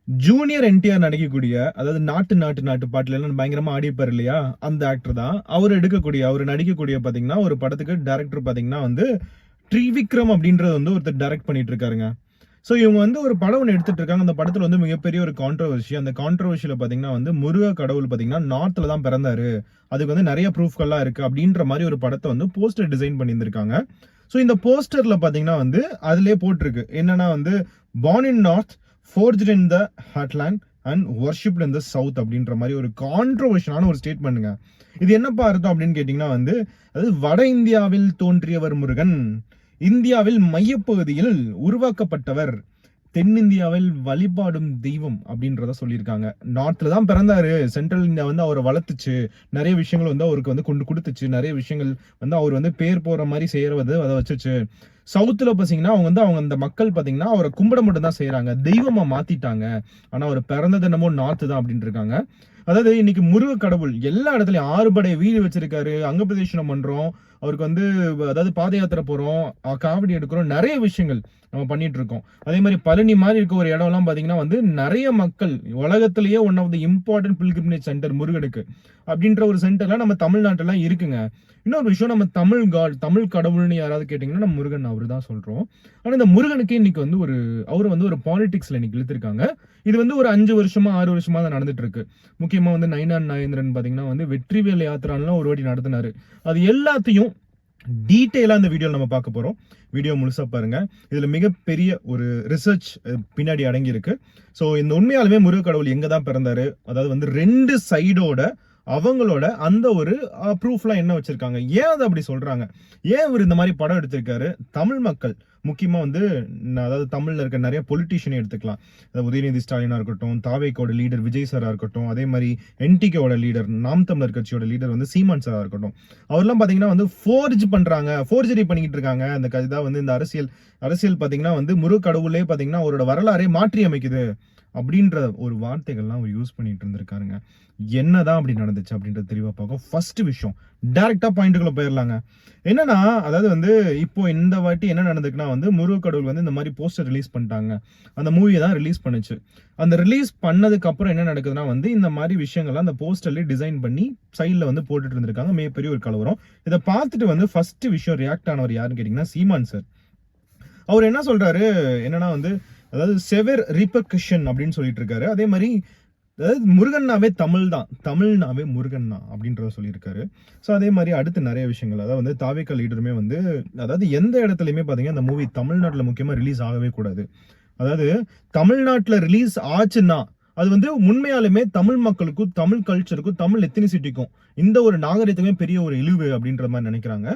Junior NTR நடிக்கக்கூடிய, அதாவது நாட்டு நாட்டு நாட்டு பாட்டுல எல்லாம் பயங்கரமா ஆடிப்பாரு இல்லையா, அந்த ஆக்டர் தான். அவர் நடிக்கக்கூடிய பாத்தீங்கன்னா ஒரு படத்துக்கு டைரக்டர் பாத்தீங்கன்னா வந்து ட்ரிவிக்ரம் அப்படின்றது வந்து ஒருத்தர் டைரக்ட் பண்ணிட்டு இருக்காருங்க. ஸோ இவங்க வந்து ஒரு படம் ஒன்று எடுத்துட்டு இருக்காங்க. அந்த படத்துல வந்து மிகப்பெரிய ஒரு கான்ட்ரவர்சி. அந்த கான்ட்ரவர்சியில பாத்தீங்கன்னா வந்து முருக கடவுள் பாத்தீங்கன்னா நார்த்ல தான் பிறந்தாரு, அதுக்கு வந்து நிறைய ப்ரூஃப்கள்லாம் இருக்கு அப்படின்ற மாதிரி ஒரு படத்தை வந்து போஸ்டர் டிசைன் பண்ணியிருந்திருக்காங்க. ஸோ இந்த போஸ்டர்ல பாத்தீங்கன்னா வந்து அதுலயே போட்டிருக்கு என்னன்னா வந்து born in north, forged in the heartland and worshipped in the south அப்படின்ற மாதிரி ஒரு கான்ட்ரோவர்ஷியலான ஒரு ஸ்டேட்மெண்ட்டுங்க. இது என்னப்பா அர்த்தம் அப்படின்னு கேட்டீங்கன்னா வந்து, அதாவது வட இந்தியாவில் தோன்றியவர் முருகன், இந்தியாவில் மையப்பகுதியில் உருவாக்கப்பட்டவர், தென்னிந்தியாவில் வழிபாடும் தெய்வம் அப்படின்றத சொல்லியிருக்காங்க. நார்த்ல தான் பிறந்தாரு, சென்ட்ரல் இந்தியா வந்து அவரை வளர்த்துச்சு, நிறைய விஷயங்கள் வந்து அவருக்கு வந்து கொண்டு கொடுத்துச்சு, நிறைய விஷயங்கள் வந்து அவர் வந்து பேர் போற மாதிரி செய்யறது அதை வச்சுச்சு. சவுத்துல பாத்தீங்கன்னா அவங்க அந்த மக்கள் பாத்தீங்கன்னா அவரை கும்பிட மட்டும் தான் செய்யறாங்க, தெய்வமா மாத்திட்டாங்க. ஆனா அவர் பிறந்தது என்னமோ நார்த்து தான் அப்படின்னு இருக்காங்க. அதாவது இன்னைக்கு முருக கடவுள் எல்லா இடத்துலயும் 6 படை வீடு வச்சிருக்காரு, அங்க பிரதேசனம் பண்றோம், அவருக்கு வந்து அதாவது பாத யாத்திரை போறோம், காவடி எடுக்கிறோம், நிறைய விஷயங்கள் நம்ம பண்ணிட்டு இருக்கோம். அதே மாதிரி பழனி மாதிரி இருக்க ஒரு இடம் எல்லாம் பாத்தீங்கன்னா வந்து நிறைய மக்கள், உலகத்திலேயே one of the important pilgrimage centre முருகனுக்கு அப்படின்ற ஒரு சென்டர்லாம் நம்ம தமிழ்நாட்டுல இருக்குங்க. இன்னொரு விஷயம், நம்ம தமிழ் கடவுள்னு யாராவது கேட்டீங்கன்னா நம்ம முருகன் அவரு தான் சொல்றோம். ஆனா இந்த முருகனுக்கு இன்னைக்கு வந்து அவர் வந்து ஒரு பாலிடிக்ஸ்ல இன்னைக்கு இழுத்திருக்காங்க. இது வந்து ஒரு 5 வருஷமா 6 வருஷமா தான் நடந்துட்டு இருக்கு. முக்கியமா வந்து நயினார் நாகேந்திரன் பாத்தீங்கன்னா வந்து வெற்றிவேல் யாத்திரான்லாம் ஒரு வாட்டி நடத்தினாரு. அது எல்லாத்தையும் டீட்டெயிலா இந்த வீடியோ நம்ம பார்க்க போறோம். வீடியோ முழுசா பாருங்க. இதுல மிகப்பெரிய ஒரு ரிசர்ச் பின்னாடி அடங்கி இருக்கு. ஸோ இந்த உண்மையாலுமே முருக கடவுள் எங்க தான் பிறந்தாரு, அதாவது வந்து 2 சைடோட அவங்களோட அந்த ஒரு ப்ரூஃப்லாம் என்ன வச்சிருக்காங்க, ஏன் அதை அப்படி சொல்றாங்க, ஏன் இவர் இந்த மாதிரி படம் எடுத்திருக்காரு, தமிழ் மக்கள் முக்கியமா வந்து அதாவது தமிழ்ல இருக்க நிறைய பொலிட்டீஷியனை எடுத்துக்கலாம். உதயநிதி ஸ்டாலினா இருக்கட்டும், தாவேக்கோட லீடர் விஜய் சாரா இருக்கட்டும், அதே மாதிரி என்டிகேவோட லீடர் நாம் தமிழர் கட்சியோட லீடர் வந்து சீமான் சாரா இருக்கட்டும், அவர்லாம் பாத்தீங்கன்னா வந்து ஃபோர்ஜரி பண்ணிக்கிட்டு இருக்காங்க. அந்த கதை வந்து இந்த அரசியல் பாத்தீங்கன்னா வந்து முருக கடவுளே பாத்தீங்கன்னா அவரோட வரலாறே மாற்றி அமைக்குது அப்படின்ற ஒரு வார்த்தைகள்லாம் அவர் யூஸ் பண்ணிட்டு இருந்திருக்காருங்க. என்னதான் அப்படி நடந்துச்சு அப்படின்றது தெளிவா பார்க்கும். ஃபர்ஸ்ட் விஷயம், டைரக்டா பாயிண்ட்டுக்குள்ள போயிடலாங்க. என்னன்னா, அதாவது வந்து இப்போ இந்த வாட்டி என்ன நடந்துக்குன்னா வந்து முருக கடவுள் வந்து இந்த மாதிரி போஸ்டர் ரிலீஸ் பண்ணிட்டாங்க. அந்த மூவியை தான் ரிலீஸ் பண்ணுச்சு. அந்த ரிலீஸ் பண்ணதுக்கு அப்புறம் என்ன நடக்குதுன்னா வந்து இந்த மாதிரி விஷயங்கள்லாம் அந்த போஸ்டர்லயே டிசைன் பண்ணி சைட்ல வந்து போட்டுட்டு இருந்திருக்காங்க. மிகப்பெரிய ஒரு கலவரம். இதை பார்த்துட்டு வந்து ஃபர்ஸ்ட் விஷயம் ரியாக்ட் ஆனவர் யாருன்னு கேட்டீங்கன்னா சீமான் சார். அவர் என்ன சொல்றாரு என்னன்னா வந்து, அதாவது செவர் ரீபர்கஷன் அப்படின்னு சொல்லிட்டு இருக்காரு. அதே மாதிரி அதாவது முருகன்னாவே தமிழ் தான், தமிழ்னாவே முருகன் தான் அப்படின்றத சொல்லியிருக்காரு. ஸோ அதே மாதிரி அடுத்து நிறைய விஷயங்கள், அதாவது வந்து தாவேக்கா லீடருமே வந்து அதாவது எந்த இடத்துலையுமே பார்த்தீங்கன்னா அந்த மூவி தமிழ்நாட்டில் முக்கியமாக ரிலீஸ் ஆகவே கூடாது. அதாவது தமிழ்நாட்டில் ரிலீஸ் ஆச்சுன்னா அது வந்து உண்மையாலுமே தமிழ் மக்களுக்கும் தமிழ் கல்ச்சருக்கும் தமிழ் எத்தினிசிட்டிக்கும் இந்த ஒரு நாகரிகத்துமே பெரிய ஒரு இழிவு அப்படின்ற மாதிரி நினைக்கிறாங்க.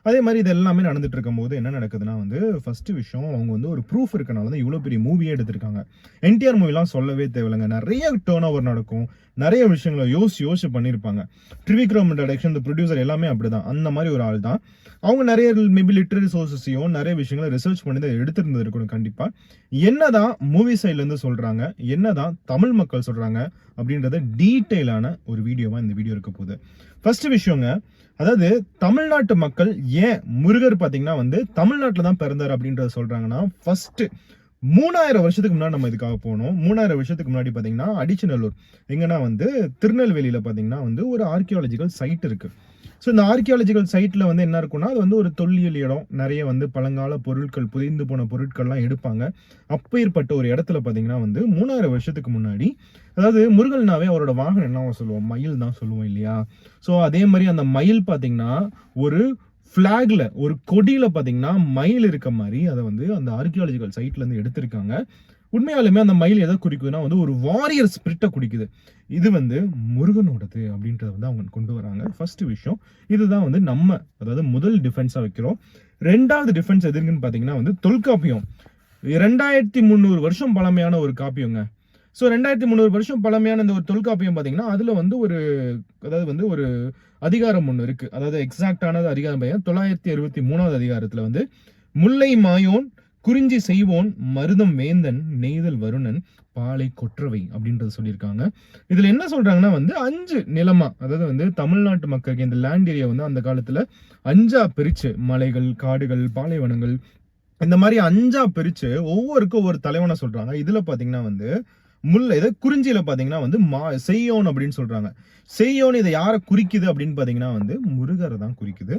அதே மாதிரி இது எல்லாமே நடந்துட்டு இருக்கும் போது என்ன நடக்குதுன்னா வந்து ஃபர்ஸ்ட் விஷயம், அவங்க வந்து ஒரு ப்ரூஃப் இருக்கனால தான் இவ்வளோ பெரிய மூவியே எடுத்திருக்காங்க. என்டிஆர் மூவிலாம் சொல்லவே தேவையில்லைங்க, நிறைய டேர்ன் ஓவர் நடக்கும், நிறைய விஷயங்களை யோசிச்சு பண்ணியிருப்பாங்க. ட்ரிவிக்ரம் டைரக்ஷன், இந்த ப்ரொடியூசர் எல்லாமே அப்படிதான், அந்த மாதிரி ஒரு ஆள் தான். அவங்க நிறைய மேபி லிட்டரரி சோர்சஸையும் நிறைய விஷயங்களை ரிசர்ச் பண்ணி தான் எடுத்திருந்தது இருக்கணும் கண்டிப்பா. என்னதான் மூவி சைட்ல இருந்து சொல்றாங்க, என்னதான் தமிழ் மக்கள் சொல்றாங்க அப்படின்றத டீட்டெயிலான ஒரு வீடியோவா இந்த வீடியோ இருக்க போகுது. ஃபர்ஸ்ட் விஷயங்க, அதாவது தமிழ்நாட்டு மக்கள் ஏன் முருகர் பாத்தீங்கன்னா வந்து தமிழ்நாட்டில் தான் பிறந்தார் அப்படின்றத சொல்றாங்கன்னா, ஃபர்ஸ்ட் 3000 வருஷத்துக்கு முன்னாடி நம்ம இதுக்காக போனோம். 3000 வருஷத்துக்கு முன்னாடி பாத்தீங்கன்னா அடிச்சநல்லூர் எங்கன்னா வந்து திருநெல்வேலியில பாத்தீங்கன்னா வந்து ஒரு ஆர்கியாலஜிக்கல் சைட் இருக்கு. ஸோ இந்த ஆர்கியாலஜிக்கல் சைட்ல வந்து என்ன இருக்குன்னா, அது வந்து ஒரு தொல்லியல் இடம், நிறைய வந்து பழங்கால பொருட்கள், புதைந்து போன பொருட்கள்லாம் எடுப்பாங்க. அப்பேற்பட்ட ஒரு இடத்துல பாத்தீங்கன்னா வந்து 3000 வருஷத்துக்கு முன்னாடி, அதாவது முருகல்னாவே அவரோட வாகனம் என்ன சொல்லுவோம், மயில் தான் சொல்லுவோம் இல்லையா. ஸோ அதே மாதிரி அந்த மயில் பாத்தீங்கன்னா ஒரு பிளாக்ல, ஒரு கொடியில பாத்தீங்கன்னா மயில் இருக்க மாதிரி அதை வந்து அந்த ஆர்கியாலஜிக்கல் சைட்ல இருந்து எடுத்திருக்காங்க. உண்மையாலுமே அந்த மயில் எதை குறிக்குதுன்னா வந்து ஒரு வாரியர் ஸ்பிரிட்டை குறிக்குது. இது வந்து முருகனோடது அப்படின்றத வந்து அவங்க கொண்டு வராங்க. ஃபர்ஸ்ட் விஷயம் இதுதான் வந்து நம்ம அதாவது முதல் டிஃபென்ஸா வைக்கிறோம். ரெண்டாவது டிஃபென்ஸ் எதுக்குன்னு பாத்தீங்கன்னா வந்து தொல்காப்பியம் 2300 வருஷம் பழமையான ஒரு காப்பியங்க. ஸோ 2300 வருஷம் பழமையான இந்த ஒரு தொல்காப்பியம் பாத்தீங்கன்னா அதுல வந்து ஒரு அதாவது வந்து ஒரு அதிகாரம் ஒன்று இருக்கு. அதாவது எக்ஸாக்டானது அதிகாரம் 963வது அதிகாரத்துல வந்து முல்லை மாயோன் குறிஞ்சி செய்வோன் மருதம் வேந்தன் நெய்தல் வருணன் பாலை கொற்றவை அப்படின்றத சொல்லியிருக்காங்க. இதுல என்ன சொல்றாங்கன்னா வந்து 5 நிலமா, அதாவது வந்து தமிழ்நாட்டு மக்களுக்கு இந்த லேண்ட் ஏரியா வந்து அந்த காலத்துல 5ஆ பிரிச்சு, மலைகள், காடுகள், பாலைவனங்கள், இந்த மாதிரி 5ஆ பிரிச்சு ஒவ்வொருக்கும் ஒவ்வொரு தலைவனை சொல்றாங்க. இதுல பாத்தீங்கன்னா வந்து இதை குறிஞ்சியில பாத்தீங்கன்னா வந்து செய்யோன் அப்படின்னு சொல்றாங்க. செய்யோன் இதை யாரை குறிக்குது அப்படின்னு பாத்தீங்கன்னா வந்து முருகரை தான் குறிக்குது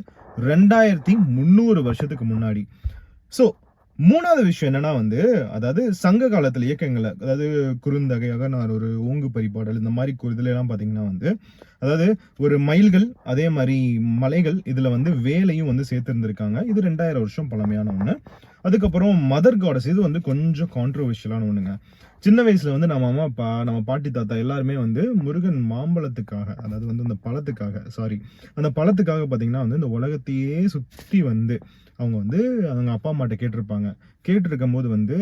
2300 வருஷத்துக்கு முன்னாடி. ஸோ மூணாவது விஷயம் என்னன்னா வந்து, அதாவது சங்க காலத்துல இயக்கங்கள்ல, அதாவது குறுந்தகை, அகநானூறு, ஓங்கு பரிபாடல் இந்த மாதிரி இதுல எல்லாம் பாத்தீங்கன்னா வந்து, அதாவது ஒரு மயில்கள் அதே மாதிரி மலைகள் இதுல வந்து வேலையும் வந்து சேர்த்திருந்திருக்காங்க. இது 2000 வருஷம் பழமையான ஒண்ணு. அதுக்கப்புறம் மதர் காடஸ், இது வந்து கொஞ்சம் கான்ட்ரோவர்ஷியலான ஒண்ணுங்க. சின்ன வயசுல வந்து நம்ம அம்மா அப்பா, நம்ம பாட்டி தாத்தா எல்லாருமே வந்து முருகன் மாம்பழத்துக்காக, அதாவது வந்து அந்த பழத்துக்காக, அந்த பழத்துக்காக பாத்தீங்கன்னா வந்து இந்த உலகத்தையே சுத்தி வந்து அவங்க வந்து அவங்க அப்பா அம்மாட்ட கேட்டிருப்பாங்க. கேட்டிருக்கும் போது வந்து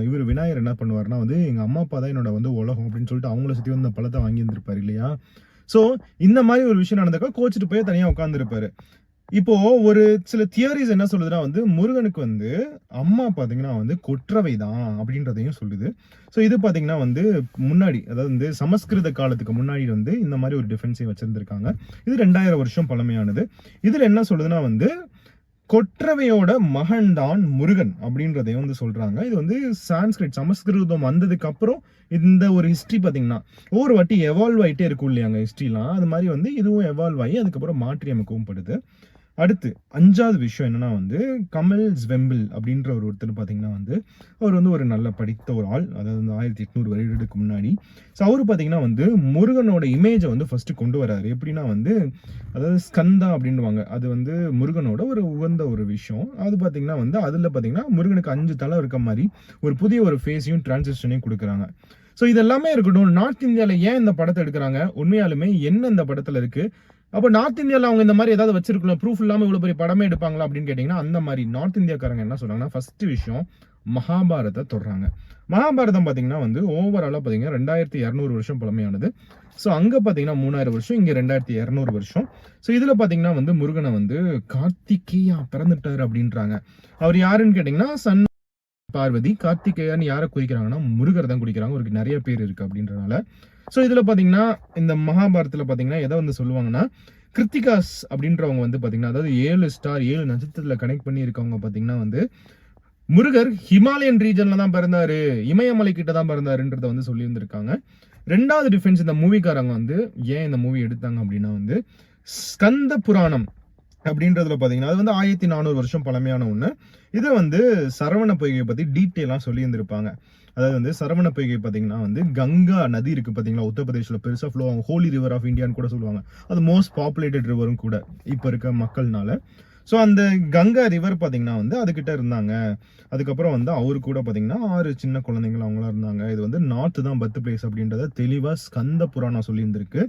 இவர் விநாயகர் என்ன பண்ணுவாருன்னா வந்து, எங்க அம்மா அப்பா தான் என்னோட வந்து உலகம் அப்படின்னு சொல்லிட்டு அவங்கள சுத்தி வந்து அந்த பழத்தை வாங்கி இருந்திருப்பாரு இல்லையா? ஸோ இந்த மாதிரி ஒரு விஷயம் நடந்தக்கா கோச்சிட்டு போய் தனியா உட்கார்ந்துருப்பாரு. இப்போ ஒரு சில தியரிஸ் என்ன சொல்லுதுன்னா வந்து, முருகனுக்கு வந்து அம்மா பாத்தீங்கன்னா வந்து கொற்றவை தான் அப்படின்றதையும் சொல்லுது. ஸோ இது பாத்தீங்கன்னா வந்து முன்னாடி, அதாவது வந்து சமஸ்கிருத காலத்துக்கு முன்னாடி வந்து இந்த மாதிரி ஒரு டிஃபென்ஸை வச்சிருந்திருக்காங்க. இது 2000 வருஷம் பழமையானது. இதுல என்ன சொல்லுதுன்னா வந்து, கொற்றவையோட மகன் தான் முருகன் அப்படின்றதையும் வந்து சொல்றாங்க. இது வந்து சான்ஸ்கிரிட், சமஸ்கிருதம் வந்ததுக்கு அப்புறம் இந்த ஒரு ஹிஸ்டரி பாத்தீங்கன்னா ஒவ்வொரு வாட்டி எவால்வ் ஆயிட்டே இருக்கும் இல்லையாங்க ஹிஸ்டரிலாம். அது மாதிரி வந்து இதுவும் எவால்வ் ஆகி அதுக்கப்புறம் மாற்றி அமைக்கவும் படுது. அடுத்து 5வது விஷயம் என்னன்னா வந்து, கமல் ஸ்வெம்பில் அப்படின்ற ஒருத்தர் பாத்தீங்கன்னா வந்து, அவர் வந்து ஒரு நல்ல படித்த ஒரு ஆள். அதாவது வந்து 1800 வருடத்துக்கு முன்னாடி. ஸோ அவரு பாத்தீங்கன்னா வந்து முருகனோட இமேஜை வந்து ஃபர்ஸ்ட் கொண்டு வராரு. எப்படின்னா வந்து, அதாவது ஸ்கந்தா அப்படின்னுவாங்க. அது வந்து முருகனோட ஒரு உகந்த ஒரு விஷயம். அது பாத்தீங்கன்னா வந்து அதுல பாத்தீங்கன்னா முருகனுக்கு 5 தலை இருக்க மாதிரி ஒரு புதிய ஒரு ஃபேஸையும் டிரான்சிஷனையும் கொடுக்குறாங்க. ஸோ இதெல்லாமே இருக்கட்டும், நார்த் இந்தியால ஏன் இந்த படத்தை எடுக்கிறாங்க, உண்மையாலுமே என்ன இந்த படத்துல இருக்கு, அப்ப நார்த் இந்தியால அவங்க இந்த மாதிரி ஏதாவது வச்சிருக்கலாம், ப்ரூஃப் இல்லாம இவ்வளவு பெரிய படமே எடுப்பாங்களா அப்படின்னு கேட்டீங்கன்னா, அந்த மாதிரி நார்த் இந்தியாக்காரங்க என்ன சொல்றாங்கன்னா, ஃபர்ஸ்ட் விஷயம் மகாபாரத தொடுறாங்க. மகாபாரதம் பாத்தீங்கன்னா வந்து ஓவராலா பாத்தீங்கன்னா 2200 வருஷம் பழமையானது. ஸோ அங்க பாத்தீங்கன்னா 3000 வருஷம், இங்க 2200 வருஷம். ஸோ இதுல பாத்தீங்கன்னா வந்து முருகனை வந்து கார்த்திகேயா பிறந்துட்டாரு அப்படின்றாங்க. அவர் யாருன்னு கேட்டீங்கன்னா சன் பார்வதி. கார்த்திகேயன் யாரை குறிக்கிறாங்கன்னா முருகர் தான் குறிக்கிறாங்க. அவருக்கு நிறைய பேர் இருக்கு அப்படின்றனால. ஸோ இதுல பாத்தீங்கன்னா இந்த மகாபாரதத்துல பாத்தீங்கன்னா எதை வந்து சொல்லுவாங்கன்னா, கிருத்திகாஸ் அப்படின்றவங்க வந்து பாத்தீங்கன்னா, அதாவது 7 ஸ்டார் 7 நட்சத்திரத்துல கனெக்ட் பண்ணி இருக்கவங்க பாத்தீங்கன்னா வந்து, முருகர் ஹிமாலயன் ரீஜன்ல தான் பிறந்தாரு, இமயமலை கிட்ட தான் பிறந்தாருன்றத வந்து சொல்லி இருந்திருக்காங்க. 2வது டிஃபென்ஸ் இந்த மூவிக்காரங்க வந்து ஏன் இந்த மூவி எடுத்தாங்க அப்படின்னா வந்து, ஸ்கந்த புராணம் அப்படின்றதுல பாத்தீங்கன்னா அது வந்து 1400 வருஷம் பழமையான ஒண்ணு. இது வந்து சரவண பொய்கை பத்தி டீட்டெயிலா சொல்லி இருந்திருப்பாங்க. அதாவது வந்து சரவண பொய்கை பாத்தீங்கன்னா வந்து கங்கா நதி இருக்கு பாத்தீங்களா, உத்தரப்பிரதேஷ்ல பெருசா ஃப்ளோ ஆகும். ஹோலி ரிவர் ஆஃப் இந்தியான்னு கூட சொல்லுவாங்க. அது மோஸ்ட் பாப்புலேட்டட் ரிவரும் கூட இப்ப இருக்க மக்கள்னால. ஸோ அந்த கங்கா ரிவர் பாத்தீங்கன்னா வந்து அதுகிட்ட இருந்தாங்க. அதுக்கப்புறம் வந்து அவரு கூட பாத்தீங்கன்னா 6 சின்ன குழந்தைகள் அவங்களாம் இருந்தாங்க. இது வந்து நார்த் தான் பர்த் பிளேஸ் அப்படின்றத தெளிவா ஸ்கந்த புராணம் சொல்லி இருந்திருக்கு.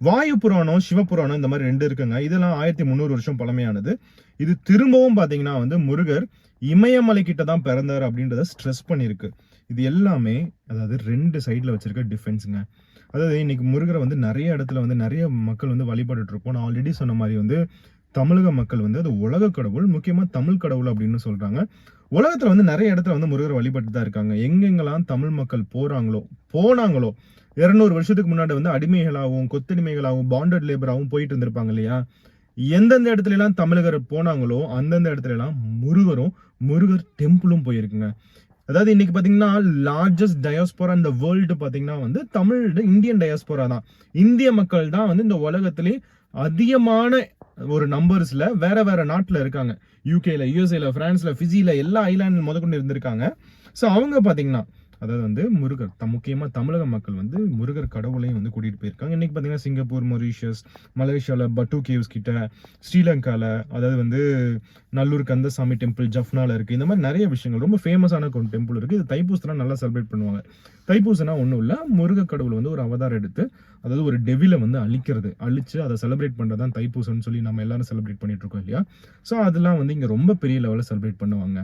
வாயு புராணம், சிவபுராணம் இந்த மாதிரி 2 இருக்குங்க. இதெல்லாம் 1300 வருஷம் பழமையானது. இது திரும்பவும் பாத்தீங்கன்னா வந்து முருகர் இமயமலை கிட்ட தான் பிறந்தார் அப்படின்றத ஸ்ட்ரெஸ் பண்ணிருக்கு. இது எல்லாமே அதாவது 2 சைட்ல வச்சிருக்க டிஃபென்ஸுங்க. அதாவது இன்னைக்கு முருகரை வந்து நிறைய இடத்துல வந்து நிறைய மக்கள் வந்து வழிபட்டுட்டு இருக்கோம். நான் ஆல்ரெடி சொன்ன மாதிரி வந்து தமிழக மக்கள் வந்து அது உலக கடவுள், முக்கியமா தமிழ் கடவுள் அப்படின்னு சொல்றாங்க. உலகத்துல வந்து நிறைய இடத்துல வந்து முருகரை வழிபட்டு தான் இருக்காங்க. எங்கெங்கெல்லாம் தமிழ் மக்கள் போனாங்களோ 200 வருஷத்துக்கு முன்னாடி வந்து அடிமைகளாகவும் கொத்தடிமைகளாகவும் பாண்டட் லேபராகவும் போயிட்டு இருந்திருப்பாங்க இல்லையா, எந்தெந்த இடத்துல எல்லாம் தமிழகர் போனாங்களோ அந்தந்த இடத்துல எல்லாம் முருகர் டெம்பிளும் போயிருக்குங்க. அதாவது இன்னைக்கு பாத்தீங்கன்னா லார்ஜஸ்ட் டயாஸ்போரா இந்த வேர்ல்டு பாத்தீங்கன்னா வந்து தமிழ் இந்தியன் டயாஸ்போரா தான். இந்திய மக்கள் தான் வந்து இந்த உலகத்திலே அதிகமான ஒரு நம்பர்ஸ்ல வேற வேற நாட்டுல இருக்காங்க. யூகேல, யூஎஸ்ஏல, பிரான்ஸ்ல, ஃபிஜில எல்லா ஐலாண்ட் முதற்கொண்டு இருந்திருக்காங்க. ஸோ அவங்க பாத்தீங்கன்னா அதாவது வந்து முருகர் முக்கியமா தமிழக மக்கள் வந்து முருகர் கடவுளையும் வந்து கூட்டிட்டு போயிருக்காங்க. இன்னைக்கு பாத்தீங்கன்னா சிங்கப்பூர், மொரீஷியஸ், மலேசியால பட்டு கேவ்ஸ் கிட்ட, ஸ்ரீலங்கால, அதாவது வந்து நல்லூர் கந்தசாமி டெம்பிள் ஜஃப்னால இருக்கு. இந்த மாதிரி நிறைய விஷயங்கள் ரொம்ப ஃபேமஸான டெம்பிள் இருக்கு. இது தைப்பூசம் நல்லா செலிப்ரேட் பண்ணுவாங்க. தைப்பூசம்னா ஒன்றும் இல்லை, முருக கடவுள் வந்து ஒரு அவதாரம் எடுத்து, அதாவது ஒரு டெவிலை வந்து அழிச்சு அதை செலிப்ரேட் பண்றதுதான் தைப்பூசம்னு சொல்லி நம்ம எல்லாரும் செலிப்ரேட் பண்ணிட்டு இருக்கோம் இல்லையா. ஸோ அதெல்லாம் வந்து இங்க ரொம்ப பெரிய லெவலில் செலிப்ரேட் பண்ணுவாங்க.